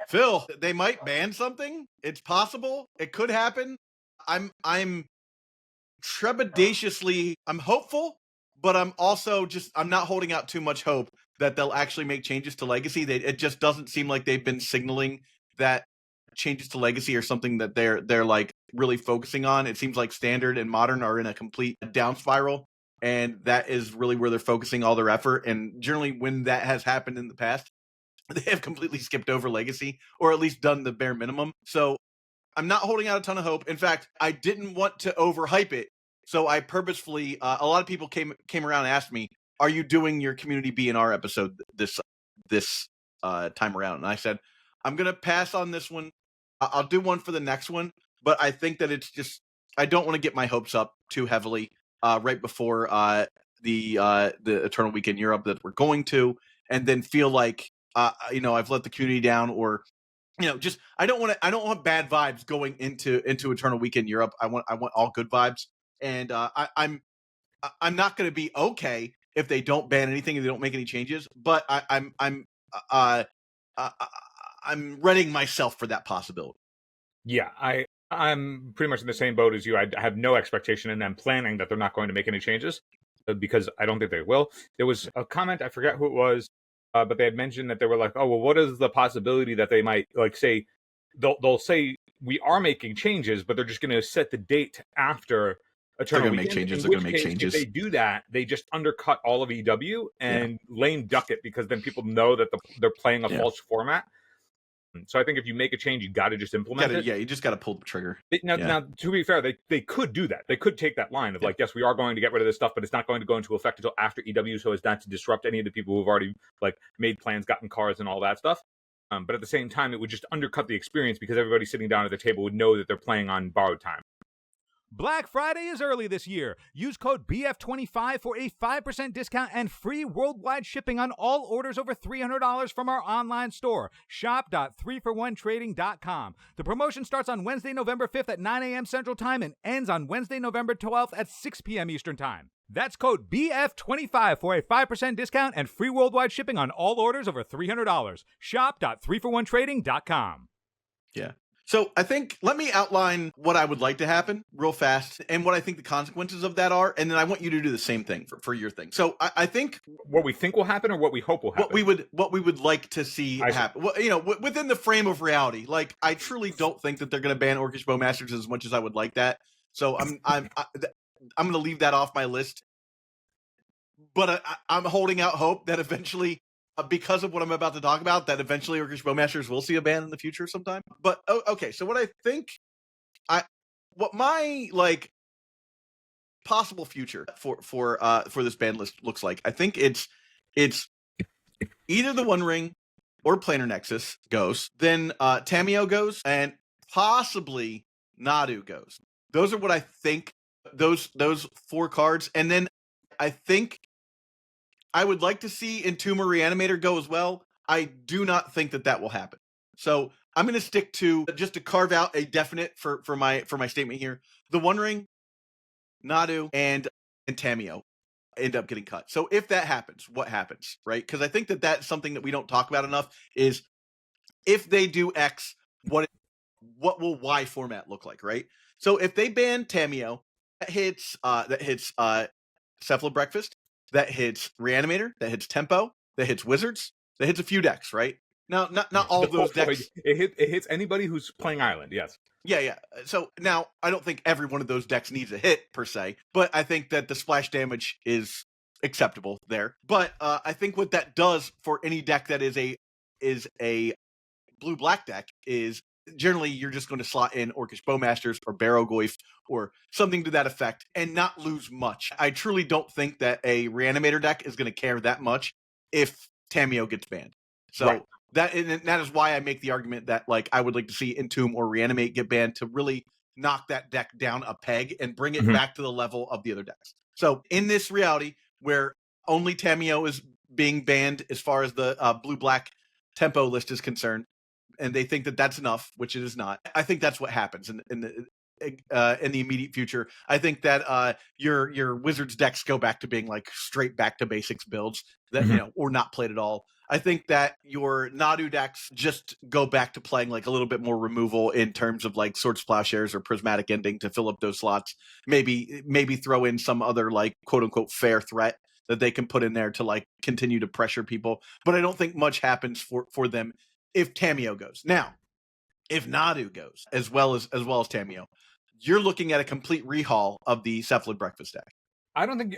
Phil, they might ban something. It's possible. It could happen. I'm trepidatiously, I'm hopeful, but I'm also I'm not holding out too much hope that they'll actually make changes to Legacy. It just doesn't seem like they've been signaling that changes to Legacy are something that they're like really focusing on. It seems like Standard and Modern are in a complete down spiral, and that is really where they're focusing all their effort. And generally, when that has happened in the past, they have completely skipped over Legacy, or at least done the bare minimum. So I'm not holding out a ton of hope. In fact, I didn't want to overhype it, so I purposefully. A lot of people came around and asked me, "Are you doing your community B&R episode this time around?" And I said, "I'm gonna pass on this one. I'll do one for the next one, but I think that it's just I don't want to get my hopes up too heavily right before the Eternal Week in Europe that we're going to, and then feel like I've let the community down, or just I don't want bad vibes going into Eternal Week in Europe. I want all good vibes, and I'm not going to be okay if they don't ban anything and they don't make any changes. But I'm readying myself for that possibility. Yeah, I'm pretty much in the same boat as you. I have no expectation, and I'm planning that they're not going to make any changes because I don't think they will. There was a comment, I forget who it was, but they had mentioned that they were like, "Oh, well, what is the possibility that they might say they'll say we are making changes, but they're just going to set the date after Eternal Weekend." They're going to make changes. If they do that, they just undercut all of EW and lame duck it, because then people know that they're playing a false format. So I think if you make a change, you got to just implement it. Yeah, you just got to pull the trigger. Now, to be fair, they could do that. They could take that line of like, yes, we are going to get rid of this stuff, but it's not going to go into effect until after EW, so as not to disrupt any of the people who've already made plans, gotten cars, and all that stuff. But at the same time, it would just undercut the experience, because everybody sitting down at the table would know that they're playing on borrowed time. Black Friday is early this year. Use code BF25 for a 5% discount and free worldwide shipping on all orders over $300 from our online store, shop.3for1trading.com. The promotion starts on Wednesday, November 5th at 9 a.m. Central Time and ends on Wednesday, November 12th at 6 p.m. Eastern Time. That's code BF25 for a 5% discount and free worldwide shipping on all orders over $300. Shop.3for1trading.com. Yeah. So I think, let me outline what I would like to happen real fast and what I think the consequences of that are. And then I want you to do the same thing for your thing. So I think what we think will happen, or what we hope will happen. What we would like to see happen. Well, within the frame of reality. Like, I truly don't think that they're going to ban Orcish Bowmasters as much as I would like that. So I'm going to leave that off my list. But I'm holding out hope that eventually, because of what I'm about to talk about, that eventually Orcish Bowmasters will see a ban in the future sometime. But okay, so what I think, what my possible future for this ban list looks like, I think it's either the One Ring or Planar Nexus goes, then Tamiyo goes, and possibly Nadu goes. Those are what I think. Those 4 cards, and then I think I would like to see Entomb or Reanimator go as well. I do not think that will happen. So I'm going to stick to, just to carve out a definite for my statement here, the One Ring, Nadu, and Tamiyo end up getting cut. So if that happens, what happens, right? Because I think that's something that we don't talk about enough, is if they do X, what will Y format look like, right? So if they ban Tamiyo, that hits Cephala Breakfast, that hits Reanimator, that hits Tempo, that hits Wizards, that hits a few decks, right? Now, not all of those decks. It hits anybody who's playing Island, yes. Yeah. So now, I don't think every one of those decks needs a hit, per se, but I think that the splash damage is acceptable there. But I think what that does for any deck that is a blue-black deck is, generally, you're just going to slot in Orcish Bowmasters or Barrowgoyf or something to that effect and not lose much. I truly don't think that a Reanimator deck is going to care that much if Tamiyo gets banned. So right. that is why I make the argument that I would like to see Entomb or Reanimate get banned to really knock that deck down a peg and bring it back to the level of the other decks. So in this reality where only Tamiyo is being banned as far as the blue-black tempo list is concerned, and they think that that's enough, which it is not. I think that's what happens in the immediate future. I think that your Wizards decks go back to being straight back to basics builds that or not played at all. I think that your Nadu decks just go back to playing like a little bit more removal in terms of like Swords of Plowshares or Prismatic Ending to fill up those slots. Maybe throw in some other like quote unquote fair threat that they can put in there to like continue to pressure people. But I don't think much happens for them if Tamiyo goes. Now, if Nadu goes as well as Tamiyo, you're looking at a complete rehaul of the Cephalid Breakfast deck. I don't think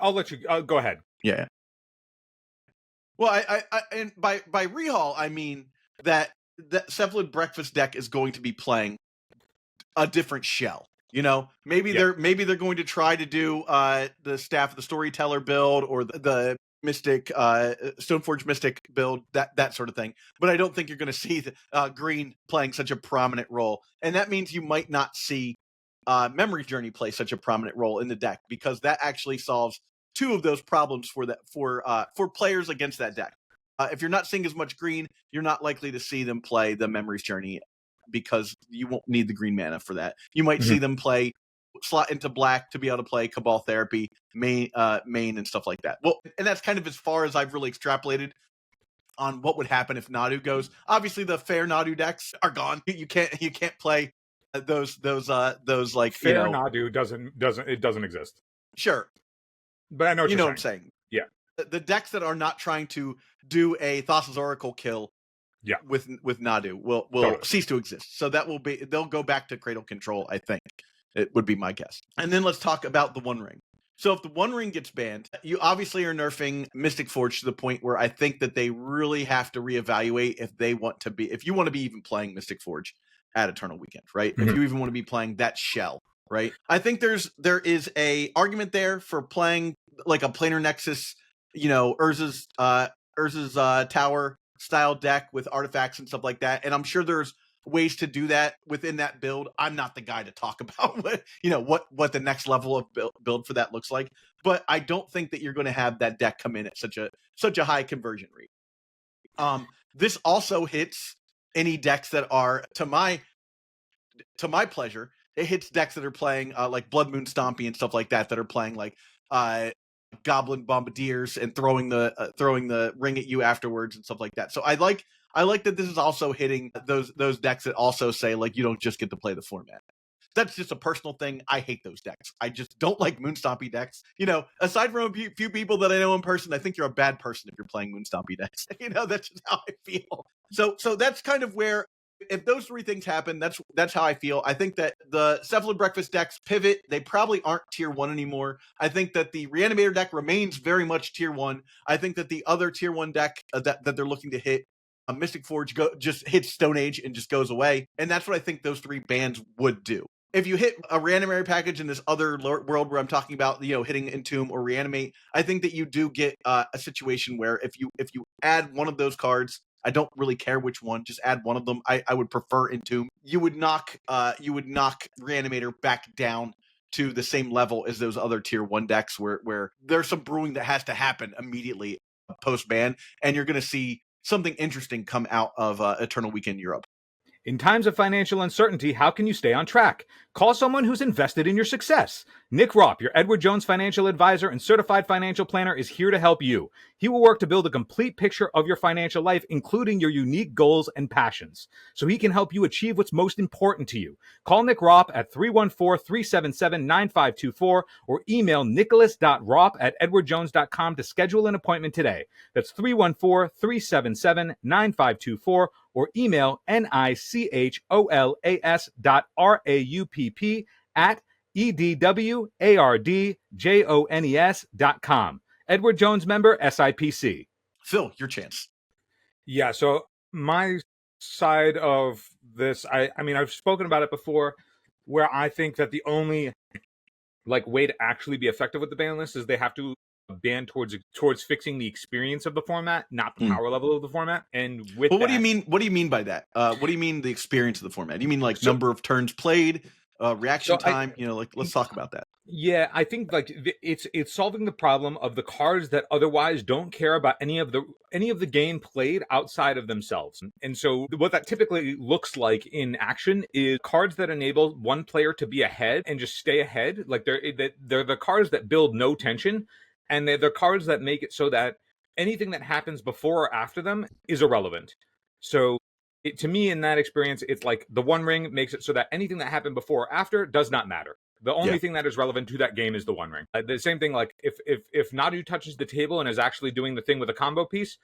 I'll let you go ahead. Yeah. Well, I and by rehaul I mean that Cephalid Breakfast deck is going to be playing a different shell. You know, maybe they're going to try to do the Staff of the Storyteller build or the Mystic Stoneforge Mystic build, that sort of thing. But I don't think you're going to see the, green playing such a prominent role, and that means you might not see Memory Journey play such a prominent role in the deck, because that actually solves two of those problems for players against that deck. If you're not seeing as much green, you're not likely to see them play the Memory's Journey, because you won't need the green mana for that. You might see them play slot into black to be able to play Cabal Therapy, main and stuff like that. Well, and that's kind of as far as I've really extrapolated on what would happen if Nadu goes. Obviously, the fair Nadu decks are gone. You can't play those like fair Nadu doesn't exist. Sure, but I know what I'm saying. Yeah, the decks that are not trying to do a Thassa's Oracle kill. Yeah, with Nadu will totally cease to exist. So that will be, they'll go back to Cradle Control, I think. It would be my guess. And then let's talk about the One Ring. So if the One Ring gets banned, you obviously are nerfing Mystic Forge to the point where I think that they really have to reevaluate if you want to be even playing Mystic Forge at Eternal Weekend, right? If you even want to be playing that shell, right? I think there is a argument there for playing like a Planar Nexus, Urza's Tower style deck with artifacts and stuff like that. And I'm sure there's ways to do that within that build. I'm not the guy to talk about what the next level of build for that looks like, but I don't think that you're going to have that deck come in at such a high conversion rate. This also hits any decks that are, to my pleasure, it hits decks that are playing like Blood Moon Stompy and stuff like that are playing like Goblin Bombardiers and throwing the ring at you afterwards and stuff like that. So I like that this is also hitting those decks that also say like you don't just get to play the format. That's just a personal thing. I hate those decks. I just don't like Moonstompy decks. Aside from a few people that I know in person, I think you're a bad person if you're playing Moonstompy decks. That's just how I feel. So that's kind of where, if those three things happen, that's how I feel. I think that the Cephalid Breakfast decks pivot. They probably aren't tier 1 anymore. I think that the Reanimator deck remains very much tier 1. I think that the other tier 1 deck that they're looking to hit, Mystic Forge, just hits Stone Age and just goes away. And that's what I think those three bans would do. If you hit a Reanimator package in this other world where I'm talking about, hitting Entomb or Reanimate, I think that you do get a situation where if you add one of those cards, I don't really care which one, just add one of them. I would prefer Entomb. You would knock Reanimator back down to the same level as those other tier 1 decks where there's some brewing that has to happen immediately post ban, and you're going to see something interesting come out of Eternal Weekend Europe. In times of financial uncertainty, how can you stay on track? Call someone who's invested in your success. Nick Ropp, your Edward Jones financial advisor and certified financial planner, is here to help you. He will work to build a complete picture of your financial life, including your unique goals and passions, so he can help you achieve what's most important to you. Call Nick Ropp at 314-377-9524 or email nicholas.ropp@edwardjones.com to schedule an appointment today. That's 314-377-9524 or email nicholas.roupp@edwardjones.com. Edward Jones member, SIPC. Phil, your chance. Yeah, so my side of this, I mean, I've spoken about it before, where I think that the only way to actually be effective with the ban list is they have to ban towards fixing the experience of the format, not the power level of the format. And with what do you mean? What do you mean by that? What do you mean the experience of the format? Do you mean like number of turns played, reaction time? Let's talk about that. Yeah, I think it's solving the problem of the cards that otherwise don't care about any of the game played outside of themselves. And so what that typically looks like in action is cards that enable one player to be ahead and just stay ahead. Like they're the cards that build no tension, and they're the cards that make it so that anything that happens before or after them is irrelevant. So to me, in that experience, it's like the One Ring makes it so that anything that happened before or after does not matter. The only thing that is relevant to that game is the One Ring. The same thing, like if Nadu touches the table and is actually doing the thing with a combo piece,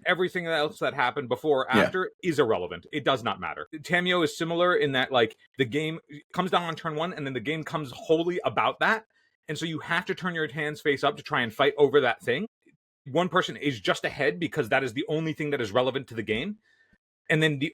everything else that happened before or after is irrelevant. It does not matter. Tamiyo is similar in that, like, the game comes down on turn 1, and then the game comes wholly about that. And so you have to turn your hands face up to try and fight over that thing. One person is just ahead because that is the only thing that is relevant to the game. And then the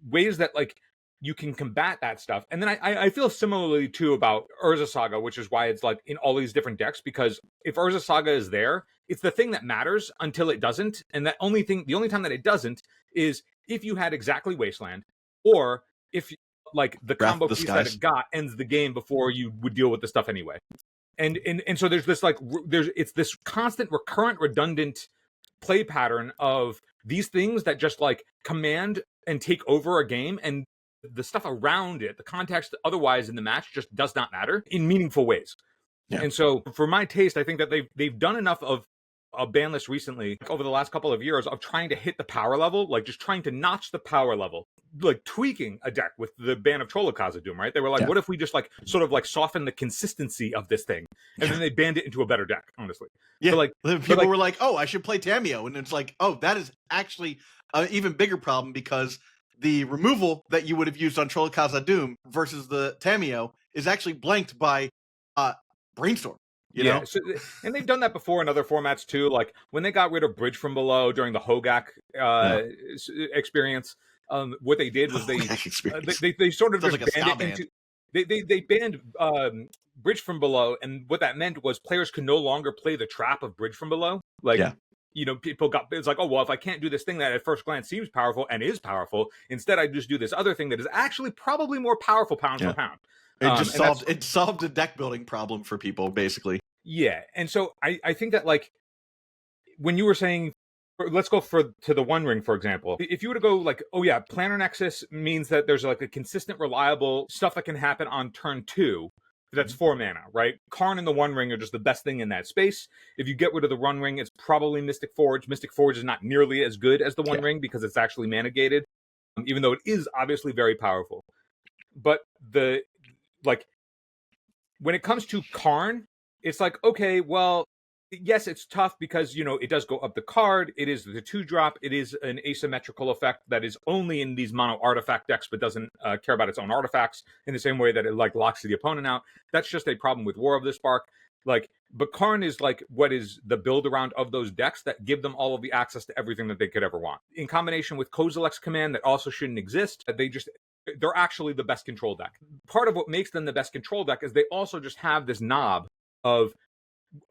ways that, like, you can combat that stuff. And then I feel similarly too about Urza Saga, which is why it's like in all these different decks, because if Urza Saga is there, it's the thing that matters until it doesn't. And the only time that it doesn't is if you had exactly Wasteland, or if, like, the combo piece that it got ends the game before you would deal with the stuff anyway. And so there's this, like, it's this constant, recurrent, redundant play pattern of these things that just, like, command and take over a game, and the stuff around it, the context otherwise in the match, just does not matter in meaningful ways. And so for my taste, I think that they've done enough of a ban list recently, like, over the last couple of years, of trying to hit the power level, like just trying to notch the power level, like tweaking a deck with the ban of Trollakaza Doom, right? They were like, what if we just, like, sort of, like, soften the consistency of this thing? And then they banned it into a better deck, honestly. Yeah, so, like, people were like, oh, I should play Tamiyo. And it's like, oh, that is actually an even bigger problem, because the removal that you would have used on Trollakaza Doom versus the Tamiyo is actually blanked by Brainstorm. You know? So, and they've done that before in other formats too. Like when they got rid of Bridge from Below during the Hogak experience, what they did was they sort of just like banned it into. They banned Bridge from Below, and what that meant was players could no longer play the trap of Bridge from Below. Like, you know, it's like, oh, well, if I can't do this thing that at first glance seems powerful and is powerful, instead I just do this other thing that is actually probably more powerful pound for pound. It solved a deck building problem for people, basically. Yeah, and so I think that, like, when you were saying, let's go to the One Ring, for example. If you were to go, like, oh yeah, Planar Nexus means that there's, like, a consistent, reliable stuff that can happen on turn 2. That's 4 mana, right? Karn and the One Ring are just the best thing in that space. If you get rid of the One Ring, it's probably Mystic Forge. Mystic Forge is not nearly as good as the One Ring because it's actually mana gated, even though it is obviously very powerful. But when it comes to Karn, it's like, okay, well, yes, it's tough because, you know, it does go up the card. It is the 2-drop. It is an asymmetrical effect that is only in these mono artifact decks, but doesn't care about its own artifacts in the same way that it, like, locks the opponent out. That's just a problem with War of the Spark. Like, but Karn is, like, what is the build around of those decks that give them all of the access to everything that they could ever want. In combination with Kozilek's command that also shouldn't exist, they're actually the best control deck. Part of what makes them the best control deck is they also just have this knob of,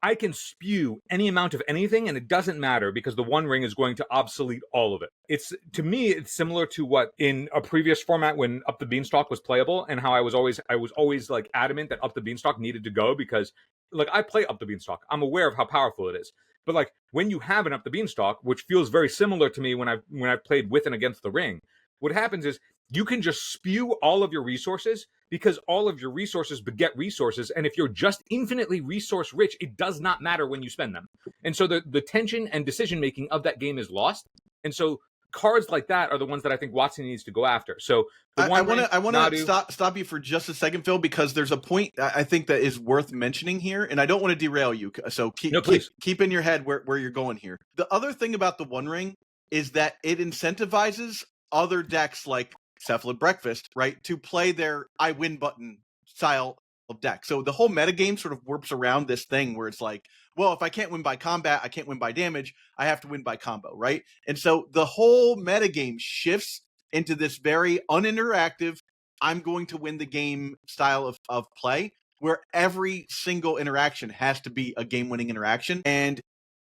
I can spew any amount of anything and it doesn't matter because the One Ring is going to obsolete all of it. To me, it's similar to what in a previous format when Up the Beanstalk was playable, and how I was always like adamant that Up the Beanstalk needed to go because, like, I play Up the Beanstalk. I'm aware of how powerful it is. But, like, when you have an Up the Beanstalk, which feels very similar to me when I've played with and against the Ring, what happens is you can just spew all of your resources because all of your resources beget resources. And if you're just infinitely resource rich, it does not matter when you spend them. And so the tension and decision-making of that game is lost. And so cards like that are the ones that I think WotC needs to go after. So I want to stop you for just a second, Phil, because there's a point I think that is worth mentioning here, and I don't want to derail you. So keep in your head where you're going here. The other thing about the One Ring is that it incentivizes other decks like Cephalid Breakfast, right, to play their I win button style of deck. So the whole metagame sort of warps around this thing where it's like, well, if I can't win by combat, I can't win by damage, I have to win by combo, right? And so the whole metagame shifts into this very uninteractive, I'm going to win the game style of play, where every single interaction has to be a game-winning interaction. And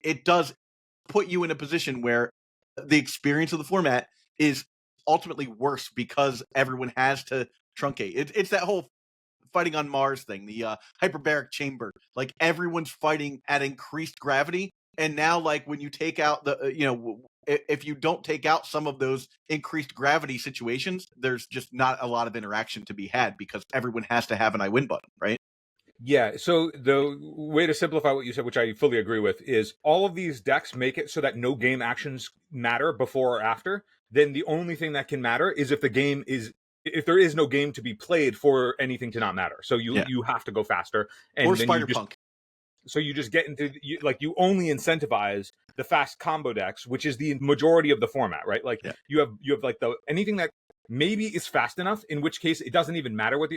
it does put you in a position where the experience of the format is ultimately worse because everyone has to truncate. It's that whole fighting on Mars thing, the hyperbaric chamber. Like, everyone's fighting at increased gravity, and now, like, when you take out the if you don't take out some of those increased gravity situations, there's just not a lot of interaction to be had because everyone has to have an I win button, right? Yeah, so the way to simplify what you said, which I fully agree with, is all of these decks make it so that no game actions matter before or after. Then the only thing that can matter is if there is no game to be played for anything to not matter. So you have to go faster, and Or then Spider Punk. so you just get into you only incentivize the fast combo decks, which is the majority of the format, right? Like you have like the anything that maybe is fast enough, in which case it doesn't even matter what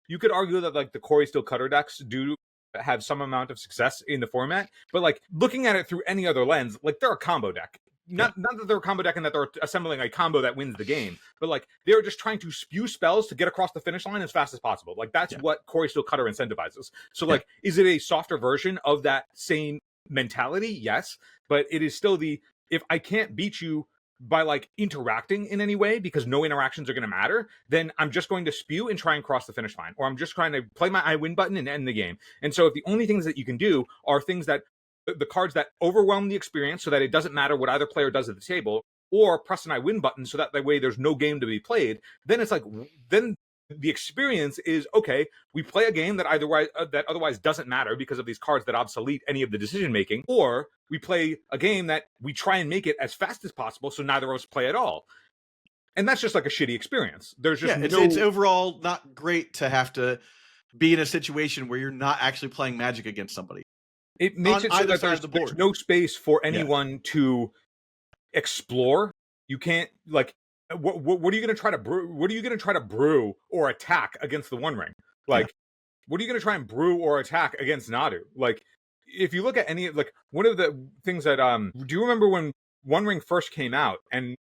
you could argue that like the Corey Steel Cutter decks do have some amount of success in the format, but like looking at it through any other lens, like they're a combo deck. Not that they're a combo deck and that they're assembling a combo that wins the game, but like they're just trying to spew spells to get across the finish line as fast as possible. Like that's what Corey Steel Cutter incentivizes. So like, is it a softer version of that same mentality? Yes, but it is still if I can't beat you by like interacting in any way because no interactions are going to matter, then I'm just going to spew and try and cross the finish line, or I'm just trying to play my I win button and end the game. And so if the only things that you can do are things that the cards that overwhelm the experience so that it doesn't matter what either player does at the table, or press an I win button so that way there's no game to be played, then it's like, then the experience is, okay, we play a game that otherwise doesn't matter because of these cards that obsolete any of the decision making, or we play a game that we try and make it as fast as possible so neither of us play at all. And that's just like a shitty experience. There's just it's overall not great to have to be in a situation where you're not actually playing Magic against somebody. It makes it so that there's no space for anyone to explore. You can't what are you going to try to brew? What are you going to try to brew or attack against the One Ring? Like, what are you going to try and brew or attack against Nadu? Like, if you look at any like one of the things that do you remember when One Ring first came out and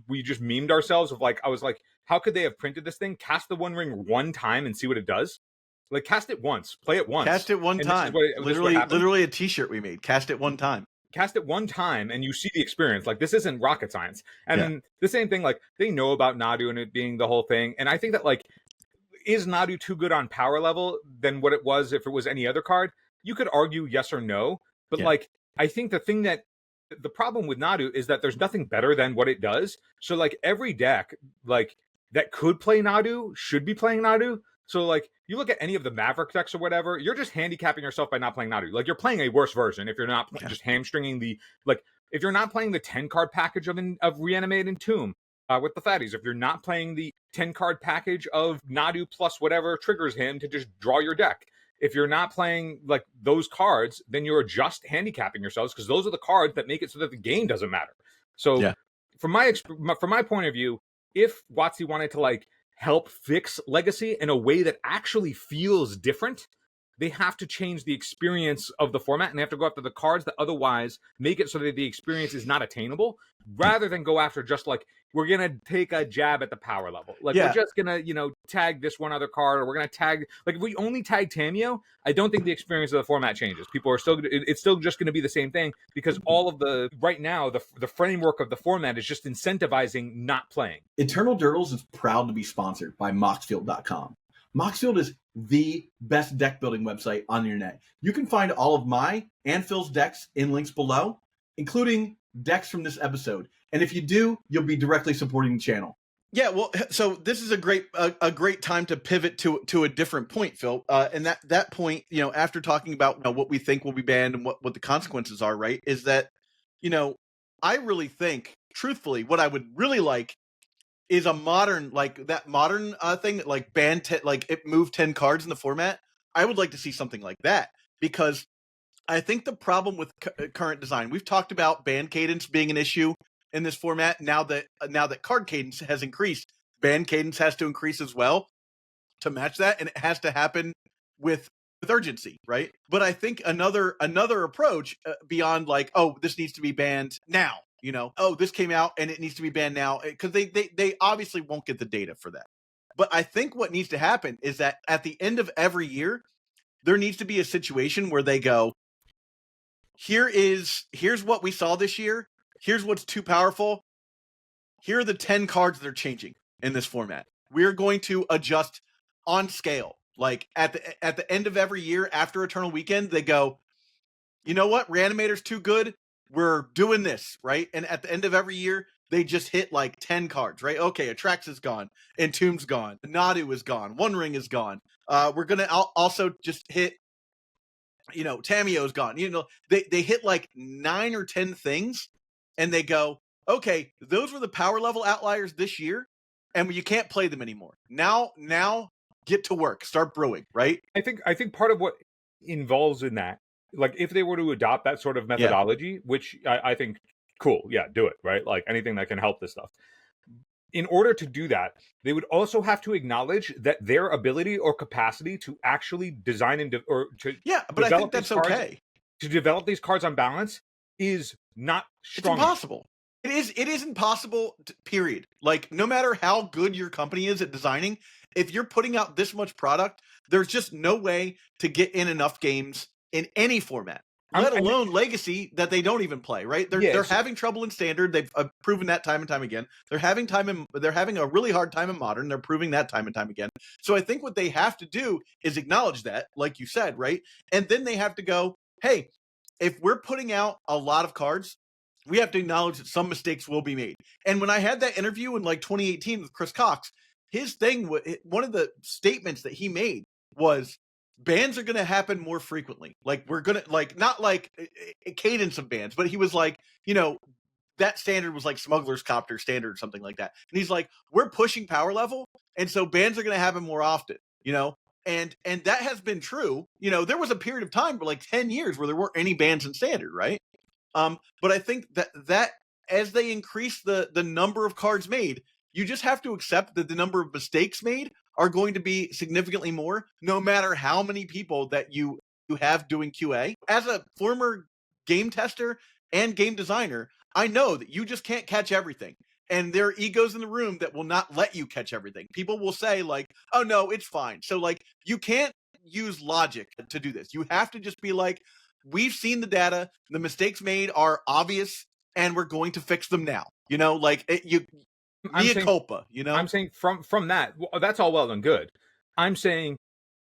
we just memed ourselves of like, I was like, how could they have printed this thing? Cast the One Ring one time and see what it does. Like, cast it once, play it once. Cast it one time. Literally a t-shirt we made. Cast it one time. Cast it one time and you see the experience. Like, this isn't rocket science. And then the same thing, like, they know about Nadu and it being the whole thing. And I think that, like, is Nadu too good on power level than what it was if it was any other card? You could argue yes or no. But, like, I think the problem with Nadu is that there's nothing better than what it does. So, like, every deck, like, that could play Nadu should be playing Nadu. So, like, you look at any of the Maverick decks or whatever, you're just handicapping yourself by not playing Nadu. Like, you're playing a worse version if you're not just hamstringing if you're not playing the 10-card package of Reanimate and Entomb with the fatties, if you're not playing the 10-card package of Nadu plus whatever triggers him to just draw your deck, if you're not playing, like, those cards, then you're just handicapping yourselves because those are the cards that make it so that the game doesn't matter. So, from my point of view, if WotC wanted to, like, help fix Legacy in a way that actually feels different, they have to change the experience of the format and they have to go after the cards that otherwise make it so that the experience is not attainable, rather than go after just like, we're going to take a jab at the power level. Like, we're just going to, tag this one other card, or we're going to tag, like, if we only tag Tamiyo, I don't think the experience of the format changes. People are still, it's still just going to be the same thing because all of right now, the framework of the format is just incentivizing not playing. Eternal Durdles is proud to be sponsored by Moxfield.com. Moxfield is the best deck building website on the internet. You can find all of my and Phil's decks in links below, including decks from this episode. And if you do, you'll be directly supporting the channel. Yeah, well, so this is a great time to pivot to a different point, Phil. And that point, after talking about what we think will be banned and what the consequences are, right, is that, I really think, truthfully, what I would really like is a modern, like that modern thing, like ban it moved 10 cards in the format. I would like to see something like that, because I think the problem with current design, we've talked about ban cadence being an issue in this format. Now that card cadence has increased, ban cadence has to increase as well to match that, and it has to happen with urgency, right? But I think another approach beyond like, oh, this needs to be banned now, oh, this came out and it needs to be banned now, because they obviously won't get the data for that. But I think what needs to happen is that at the end of every year, there needs to be a situation where they go, here's what we saw this year. Here's what's too powerful. Here are the 10 cards that are changing in this format. We're going to adjust on scale. Like at the end of every year after Eternal Weekend, they go, you know what? Reanimator's too good. We're doing this, right? And at the end of every year, they just hit like 10 cards, right? Okay, Atrax is gone. Entomb's gone. Nadu is gone. One Ring is gone. We're going to also just hit Tamiyo's gone. They hit like 9 or 10 things, and they go, okay, those were the power level outliers this year, and you can't play them anymore. Now, get to work, start brewing, right? I think part of what involves in that, like if they were to adopt that sort of methodology, which I think cool, yeah, do it, right? Like anything that can help this stuff. In order to do that, they would also have to acknowledge that their ability or capacity to actually design but I think that's okay. To develop these cards on balance is not strong. It's impossible. It is impossible, period. Like, no matter how good your company is at designing, if you're putting out this much product, there's just no way to get in enough games in any format, let alone Legacy, that they don't even play, right? They're having trouble in Standard. They've proven that time and time again. They're having a really hard time in Modern. They're proving that time and time again. So I think what they have to do is acknowledge that, like you said, right? And then they have to go, hey, if we're putting out a lot of cards, we have to acknowledge that some mistakes will be made. And when I had that interview in like 2018 with Chris Cox, his thing, one of the statements that he made was, bans are going to happen more frequently. Like, we're going to, like, not like a cadence of bans, but he was like, that standard was like Smuggler's Copter standard or something like that. And he's like, we're pushing power level, and so bans are going to happen more often, And that has been true. There was a period of time for like 10 years where there weren't any bans in Standard, right? But I think that as they increase the number of cards made, you just have to accept that the number of mistakes made are going to be significantly more, no matter how many people that you have doing QA. As a former game tester and game designer, I know that you just can't catch everything. And there are egos in the room that will not let you catch everything. People will say like, oh no, it's fine. So like, you can't use logic to do this. You have to just be like, we've seen the data, the mistakes made are obvious, and we're going to fix them now. Mea culpa, I'm saying from that, that's all well and good. I'm saying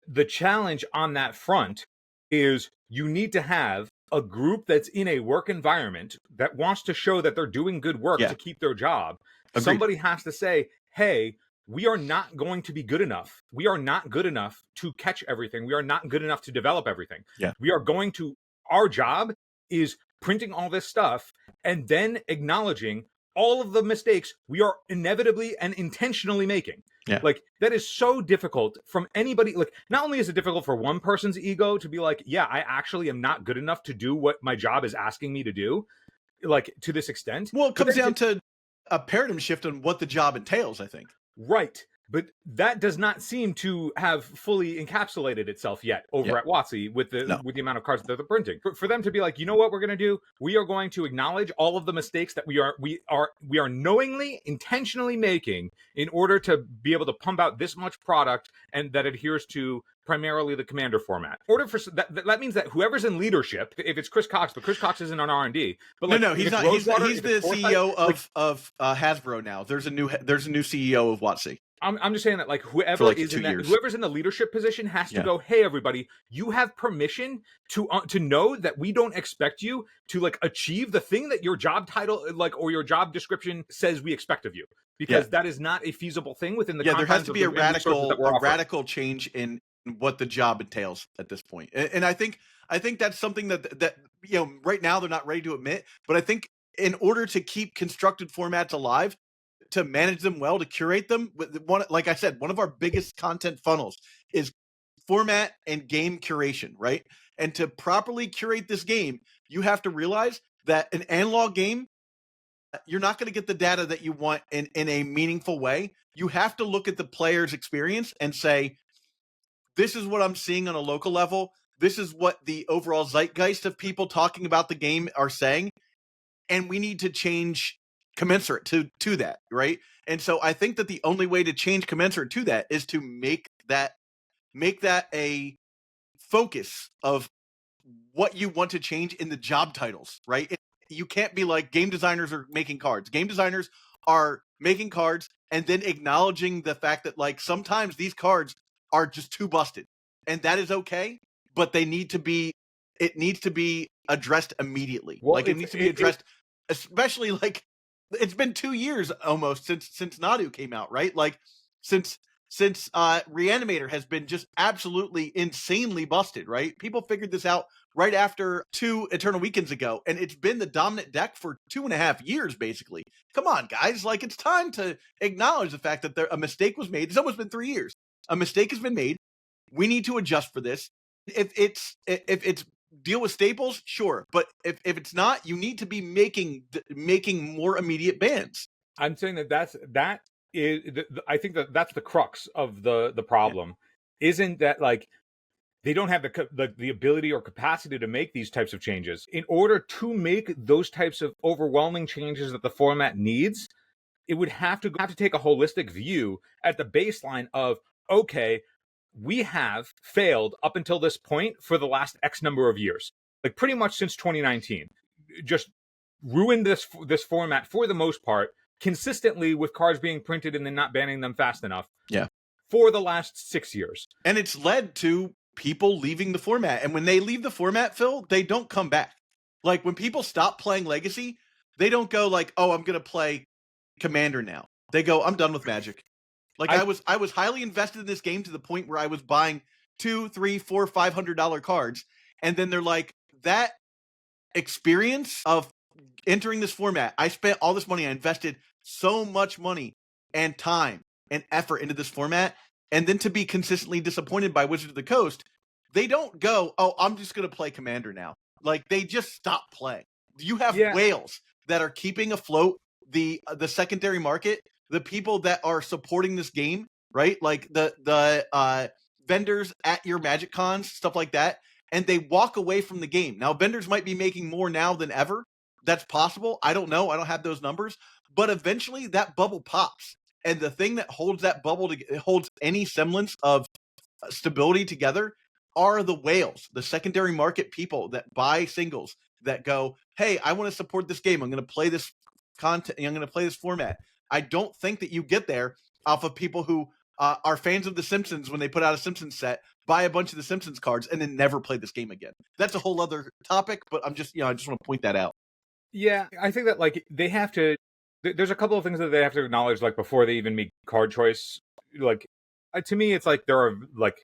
the challenge on that front is you need to have a group that's in a work environment that wants to show that they're doing good work to keep their job. Agreed. Somebody has to say, hey, we are not going to be good enough. We are not good enough to catch everything. We are not good enough to develop everything. Yeah. Our job is printing all this stuff and then acknowledging all of the mistakes we are inevitably and intentionally making. Yeah. Like, that is so difficult from anybody. Like, not only is it difficult for one person's ego to be like, yeah, I actually am not good enough to do what my job is asking me to do, like, to this extent. Well, it comes down to a paradigm shift on what the job entails, I think. Right. But that does not seem to have fully encapsulated itself yet over at WotC with the amount of cards that they're printing. For them to be like, you know what we're going to do? We are going to acknowledge all of the mistakes that we are knowingly, intentionally making in order to be able to pump out this much product and that adheres to primarily the commander format. That means that whoever's in leadership, if it's Chris Cox, but Chris Cox isn't on R&D. But like, no, he's not. He's the CEO of Hasbro now. There's a new CEO of WotC. I'm just saying that, like, whoever's in the leadership position has to go, hey, everybody, you have permission to know that we don't expect you to, like, achieve the thing that your job title, like, or your job description says we expect of you, because that is not a feasible thing within the there has to be a radical change in what the job entails at this point. And I think that's something that right now they're not ready to admit, but I think in order to keep constructed formats alive, to manage them well, to curate them, like I said, one of our biggest content funnels is format and game curation, right? And to properly curate this game, you have to realize that an analog game, you're not going to get the data that you want in a meaningful way. You have to look at the player's experience and say, this is what I'm seeing on a local level. This is what the overall zeitgeist of people talking about the game are saying. And we need to change commensurate to that, right? And so I think that the only way to change commensurate to that is to make that a focus of what you want to change in the job titles, right? You can't be like, game designers are making cards. Game designers are making cards and then acknowledging the fact that, like, sometimes these cards are just too busted, and that is okay, but it needs to be addressed immediately. Well, like, it needs to be addressed, especially, like, it's been 2 years almost since Nadu came out, right? Like, since since Reanimator has been just absolutely insanely busted, right? People figured this out right after 2 Eternal Weekends ago, and it's been the dominant deck for 2.5 years, basically. Come on, guys. Like, it's time to acknowledge the fact that a mistake was made. It's almost been 3 years. A mistake has been made. We need to adjust for this. If it's deal with staples, sure. But if it's not, you need to be making more immediate bans. I'm saying that is I think that's the crux of the problem. Isn't that like they don't have the ability or capacity to make these types of changes. In order to make those types of overwhelming changes that the format needs, it would have to take a holistic view at the baseline of, okay, we have failed up until this point for the last X number of years, like pretty much since 2019, just ruined this format for the most part, consistently with cards being printed and then not banning them fast enough. Yeah. For the last 6 years. And it's led to people leaving the format. And when they leave the format, Phil, they don't come back. Like, when people stop playing Legacy, they don't go like, oh, I'm going to play Commander now. They go, I'm done with Magic. Like, I was highly invested in this game to the point where I was buying $200, $300, $400, $500 cards. And then they're like, that experience of entering this format, I spent all this money, I invested so much money and time and effort into this format, and then to be consistently disappointed by Wizards of the Coast, they don't go, oh, I'm just going to play Commander now. Like, they just stop playing. You have whales that are keeping afloat the secondary market, the people that are supporting this game, right? Like the vendors at your Magic Cons, stuff like that, and they walk away from the game. Now, vendors might be making more now than ever. That's possible. I don't know. I don't have those numbers. But eventually that bubble pops. And the thing that holds that bubble, holds any semblance of stability together, are the whales, the secondary market people that buy singles, that go, hey, I want to support this game. I'm going to play this content. I'm going to play this format. I don't think that you get there off of people who are fans of The Simpsons when they put out a Simpsons set, buy a bunch of The Simpsons cards, and then never play this game again. That's a whole other topic, but I just want to point that out. Yeah, I think that like they have to. There's a couple of things that they have to acknowledge, like before they even make card choice. Like to me, it's like there are like,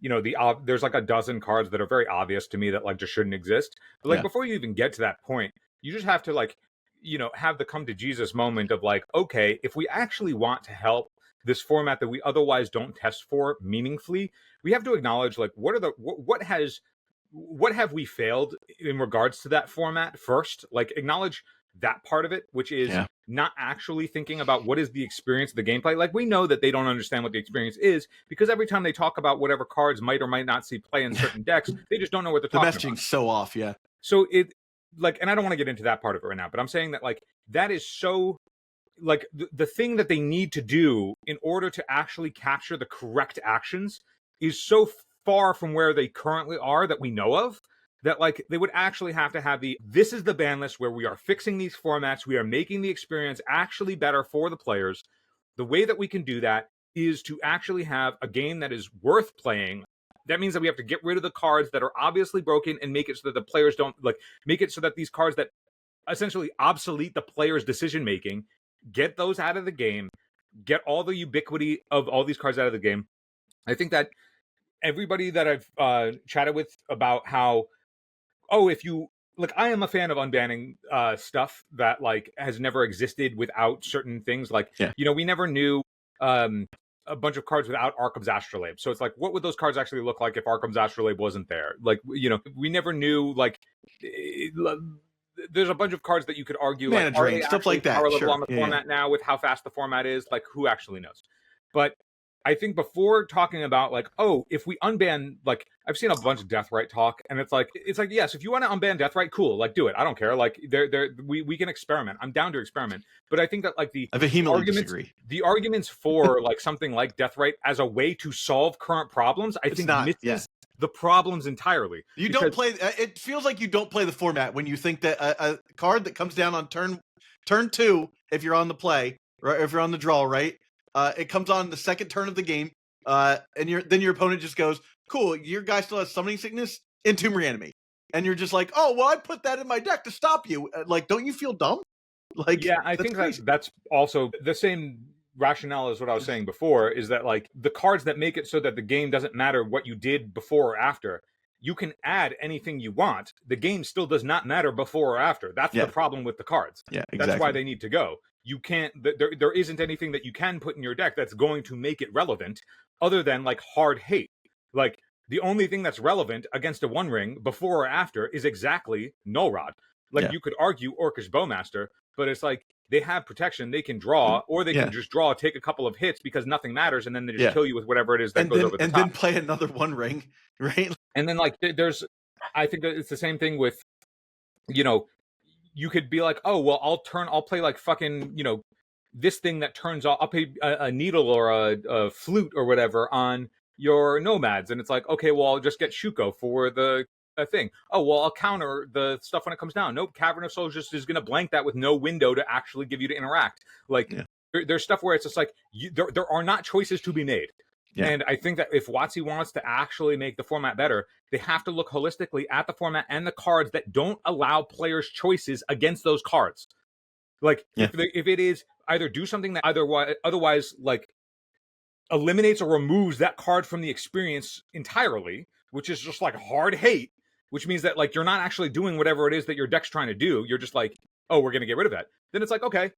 you know, there's like a dozen cards that are very obvious to me that like just shouldn't exist. But like before you even get to that point, you just have to like, you know, have the come to Jesus moment of like, okay, if we actually want to help this format that we otherwise don't test for meaningfully, we have to acknowledge like what have we failed in regards to that format first? Like acknowledge that part of it, which is not actually thinking about what is the experience of the gameplay. Like we know that they don't understand what the experience is because every time they talk about whatever cards might or might not see play in certain decks, they just don't know what they're talking about. The messaging's so off, So it like, and I don't want to get into that part of it right now, but I'm saying that like that is so like the thing that they need to do in order to actually capture the correct actions is so far from where they currently are that we know of, that like they would actually have to have this is the ban list where we are fixing these formats, we are making the experience actually better for the players. The way that we can do that is to actually have a game that is worth playing. That means that we have to get rid of the cards that are obviously broken and make it so that the players don't like make it so that these cards that essentially obsolete the player's decision making, get those out of the game, get all the ubiquity of all these cards out of the game. I think that everybody that I've chatted with about how, oh, if you like, I am a fan of unbanning stuff that like has never existed without certain things. Like, you know, we never knew a bunch of cards without Arkham's Astrolabe. So it's like, what would those cards actually look like if Arkham's Astrolabe wasn't there? Like, you know, we never knew like. There's a bunch of cards that you could argue Mana like drain, stuff like that. Sure. On the format now with how fast the format is, like who actually knows? But I think before talking about like, oh, if we unban, like I've seen a bunch of Deathrite talk, and it's like yes, if you want to unban Deathrite, cool, like do it. I don't care. Like we can experiment. I'm down to experiment. But I think that like I vehemently disagree. The arguments for like something like Deathrite as a way to solve current problems, I think misses the problems entirely. You don't play. It feels like you don't play the format when you think that a card that comes down on turn 2, if you're on the play, right, if you're on the draw, right, it comes on the second turn of the game, and then your opponent just goes, "Cool, your guy still has summoning sickness, Entomb Reanimate," and you're just like, "Oh, well, I put that in my deck to stop you." Like, don't you feel dumb? Like, yeah, I think that's also the same rationale is what I was saying before, is that like the cards that make it so that the game doesn't matter what you did before or after, you can add anything you want. The game still does not matter before or after. That's the problem with the cards. Yeah, exactly. That's why they need to go. You can't, there isn't anything that you can put in your deck that's going to make it relevant other than like hard hate. Like the only thing that's relevant against a One Ring before or after is exactly Null Rod. Like you could argue Orcish Bowmaster, but it's like they have protection, they can draw, or they can just draw, take a couple of hits because nothing matters, and then they just kill you with whatever it is that goes over the top. And then play another One Ring, right? And then like I think that it's the same thing with, you know, you could be like, oh well, I'll play like fucking, you know, this thing that turns off, I'll play a needle or a flute or whatever on your nomads, and it's like, okay, well I'll just get Shuko for the thing. Oh well, I'll counter the stuff when it comes down. Nope, Cavern of Souls just is going to blank that with no window to actually give you to interact. Like there's stuff where it's just like there are not choices to be made. And I think that if WotC wants to actually make the format better, they have to look holistically at the format and the cards that don't allow players choices against those cards. Like if it is either do something that otherwise like eliminates or removes that card from the experience entirely, which is just like hard hate, which means that like you're not actually doing whatever it is that your deck's trying to do. You're just like, oh, we're going to get rid of that. Then it's like, okay,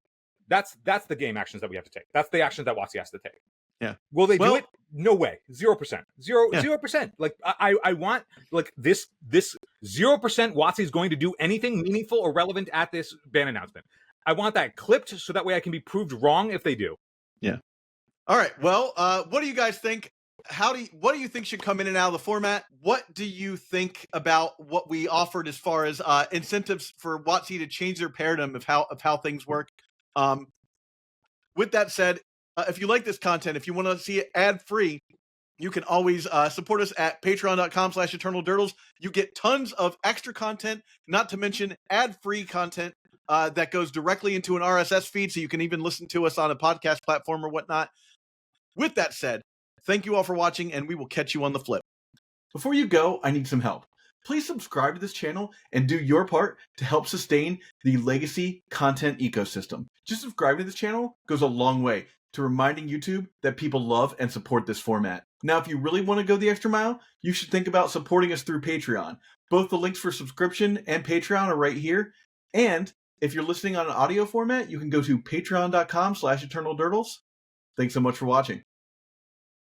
that's the game actions that we have to take. That's the actions that WotC has to take. Yeah. Will they do it? No way. 0%. 0%. Like I want like this 0% WotC is going to do anything meaningful or relevant at this ban announcement. I want that clipped so that way I can be proved wrong if they do. Yeah. All right. Well, what do you guys think? What do you think should come in and out of the format? What do you think about what we offered as far as incentives for WotC to change their paradigm of how things work? With that said, if you like this content, if you want to see it ad-free, you can always support us at patreon.com/Eternal Durdles. You get tons of extra content, not to mention ad-free content that goes directly into an RSS feed, so you can even listen to us on a podcast platform or whatnot. With that said, thank you all for watching, and we will catch you on the flip. Before you go, I need some help. Please subscribe to this channel and do your part to help sustain the legacy content ecosystem. Just subscribing to this channel goes a long way to reminding YouTube that people love and support this format. Now, if you really want to go the extra mile, you should think about supporting us through Patreon. Both the links for subscription and Patreon are right here. And if you're listening on an audio format, you can go to patreon.com/Eternal Durdles. Thanks so much for watching.